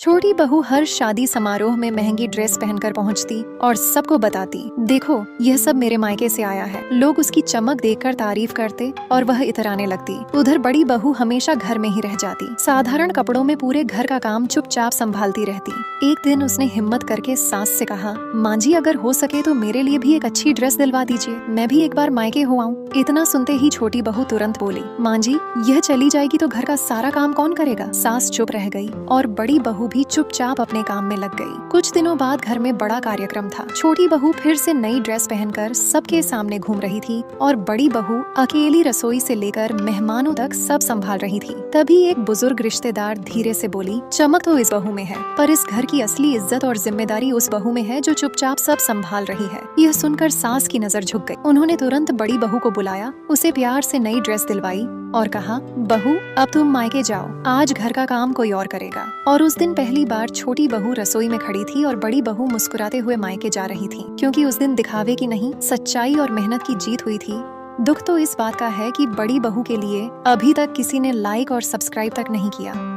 छोटी बहू हर शादी समारोह में महंगी ड्रेस पहनकर पहुंचती और सबको बताती, देखो यह सब मेरे मायके से आया है। लोग उसकी चमक देखकर तारीफ करते और वह इतराने लगती। उधर बड़ी बहू हमेशा घर में ही रह जाती, साधारण कपड़ों में पूरे घर का काम चुपचाप संभालती रहती। एक दिन उसने हिम्मत करके सास से कहा, माँ जी अगर हो सके तो मेरे लिए भी एक अच्छी ड्रेस दिलवा दीजिए, मैं भी एक बार मायके हो आऊं। इतना सुनते ही छोटी बहू तुरंत बोली, माँ जी यह चली जाएगी तो घर का सारा काम कौन करेगा। सास चुप रह गई और बड़ी बहू भी चुपचाप अपने काम में लग गई। कुछ दिनों बाद घर में बड़ा कार्यक्रम था। छोटी बहू फिर से नई ड्रेस पहनकर सबके सामने घूम रही थी और बड़ी बहू अकेली रसोई से लेकर मेहमानों तक सब संभाल रही थी। तभी एक बुजुर्ग रिश्तेदार धीरे से बोली, चमक तो इस बहू में है, पर इस घर की असली इज्जत और जिम्मेदारी उस बहू में है जो चुपचाप सब संभाल रही है। यह सुनकर सास की नजर झुक गई। उन्होंने तुरंत बड़ी बहू को बुलाया, उसे प्यार से नई ड्रेस दिलवाई और कहा, बहू अब तुम मायके जाओ, आज घर का काम कोई और करेगा। और उस दिन पहली बार छोटी बहू रसोई में खड़ी थी और बड़ी बहू मुस्कुराते हुए मायके जा रही थी, क्योंकि उस दिन दिखावे की नहीं, सच्चाई और मेहनत की जीत हुई थी। दुख तो इस बात का है कि बड़ी बहू के लिए अभी तक किसी ने लाइक और सब्सक्राइब तक नहीं किया।